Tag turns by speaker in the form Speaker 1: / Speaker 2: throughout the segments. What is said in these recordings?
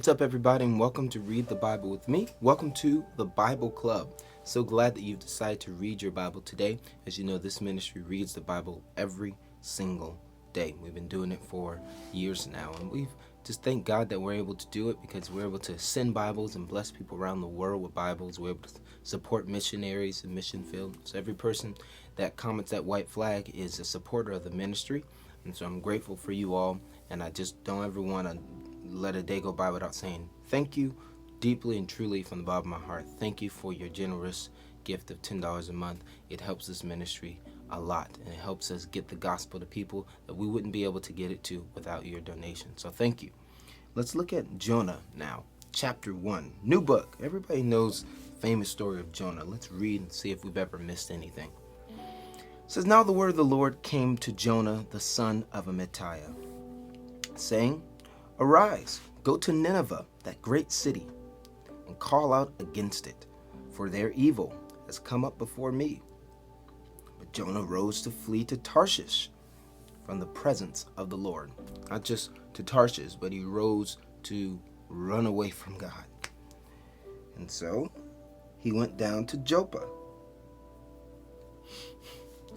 Speaker 1: What's up, everybody, and welcome to Read the Bible with me. Welcome to the Bible Club. So glad that you've decided to read your Bible today. As you know, this ministry reads the Bible every single day. We've been doing it for years now, and we've just thank God that we're able to do it because we're able to send Bibles and bless people around the world with Bibles. We're able to support missionaries in mission field. So every person that comments that white flag is a supporter of the ministry, and so I'm grateful for you all, and I just don't ever want to let a day go by without saying thank you deeply and truly from the bottom of my heart. Thank you for your generous gift of $10 a month. It helps this ministry a lot, and it helps us get the gospel to people that we wouldn't be able to get it to without your donation. So thank you. Let's look at Jonah now, chapter 1, new book. Everybody knows the famous story of Jonah. Let's read and see if we've ever missed anything. It says, "Now the word of the Lord came to Jonah, the son of Amittai, saying, Arise, go to Nineveh, that great city, and call out against it, for their evil has come up before me." But Jonah rose to flee to Tarshish from the presence of the Lord. Not just to Tarshish, but he rose to run away from God. And so he went down to Joppa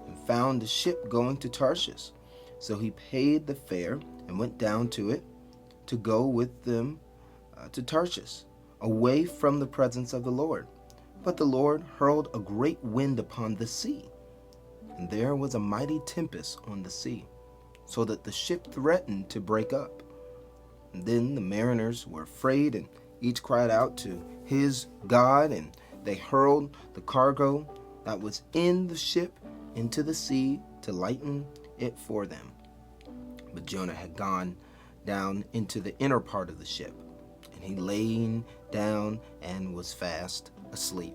Speaker 1: and found a ship going to Tarshish. So he paid the fare and went down to it to go with them to Tarshish, away from the presence of the Lord. But the Lord hurled a great wind upon the sea, and there was a mighty tempest on the sea, so that the ship threatened to break up. And then the mariners were afraid, and each cried out to his God, and they hurled the cargo that was in the ship into the sea to lighten it for them. But Jonah had gone down into the inner part of the ship, and he lay down and was fast asleep.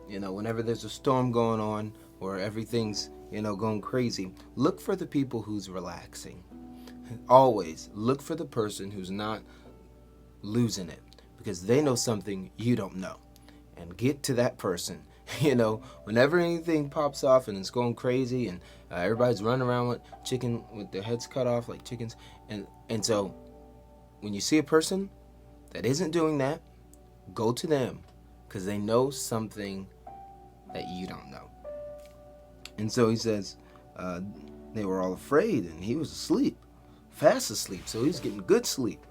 Speaker 1: Whenever there's a storm going on or everything's going crazy, look for the people who's relaxing. Always look for the person who's not losing it, because they know something you don't know, and get to that person. Whenever anything pops off and it's going crazy and everybody's running around with their heads cut off like chickens, and so when you see a person that isn't doing that, go to them, because they know something that you don't know. And so he says they were all afraid, and he was asleep, fast asleep, so he's getting good sleep.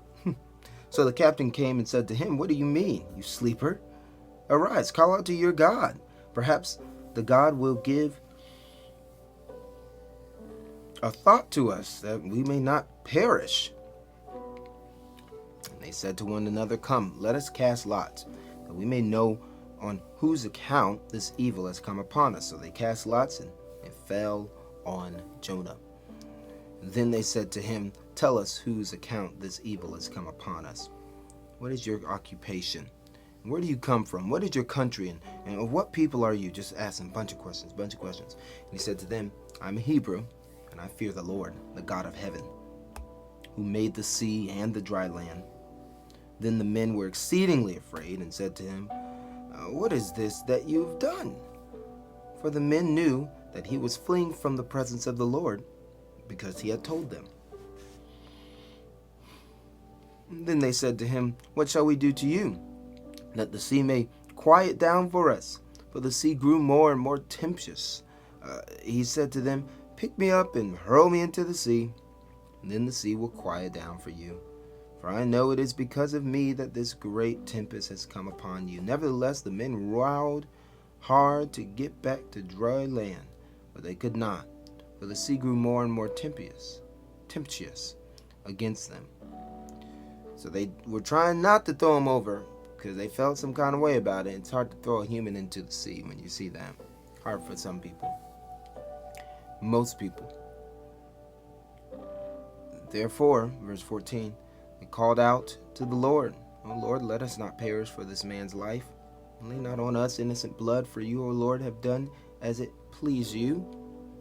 Speaker 1: So the captain came and said to him, "What do you mean, you sleeper? Arise, call out to your God. Perhaps the God will give a thought to us that we may not perish." And they said to one another, "Come, let us cast lots, that we may know on whose account this evil has come upon us." So they cast lots, and it fell on Jonah. Then they said to him, "Tell us whose account this evil has come upon us. What is your occupation? Where do you come from? What is your country? And of what people are you?" Just asking a bunch of questions. And he said to them, "I'm a Hebrew, and I fear the Lord, the God of heaven, who made the sea and the dry land." Then the men were exceedingly afraid and said to him, "What is this that you've done?" For the men knew that he was fleeing from the presence of the Lord, because he had told them. Then they said to him, "What shall we do to you, that the sea may quiet down for us?" For the sea grew more and more tempestuous. He said to them, "Pick me up and hurl me into the sea, and then the sea will quiet down for you. For I know it is because of me that this great tempest has come upon you." Nevertheless, the men rowed hard to get back to dry land, but they could not, for the sea grew more and more tempestuous against them. So they were trying not to throw him over, because they felt some kind of way about it. It's hard to throw a human into the sea when you see that. Hard for some people. Most people. Therefore, verse 14, they called out to the Lord, "O Lord, let us not perish for this man's life. Lay not on us innocent blood, for you, O Lord, have done as it pleased you."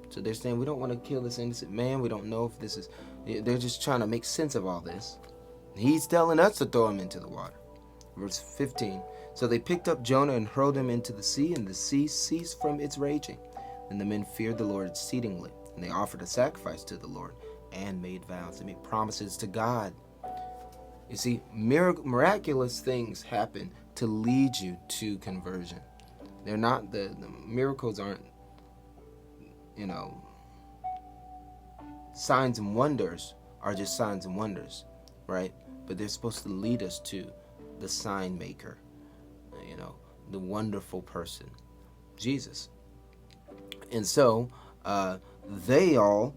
Speaker 1: So they're saying, we don't want to kill this innocent man. We don't know if this is... They're just trying to make sense of all this. He's telling us to throw him into the water. Verse 15, so they picked up Jonah and hurled him into the sea, and the sea ceased from its raging. Then the men feared the Lord exceedingly, and they offered a sacrifice to the Lord and made vows. They made promises to God. You see, miraculous things happen to lead you to conversion. They're not, the miracles aren't, you know, signs and wonders are just signs and wonders, right? But they're supposed to lead us to the sign maker, you know, the wonderful person, Jesus. And so they all,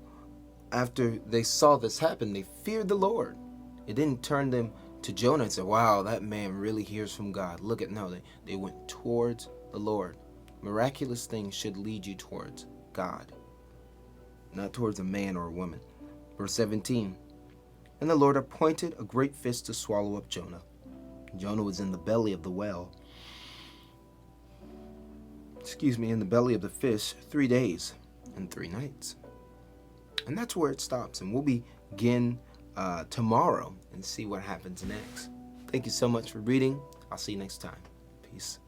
Speaker 1: after they saw this happen, they feared the Lord. It didn't turn them to Jonah and say, wow, that man really hears from God. Look at, no, they went towards the Lord. Miraculous things should lead you towards God, not towards a man or a woman. Verse 17, and the Lord appointed a great fish to swallow up Jonah. Jonah was in the belly of the whale. In the belly of the fish 3 days and 3 nights. And that's where it stops. And we'll begin tomorrow and see what happens next. Thank you so much for reading. I'll see you next time. Peace.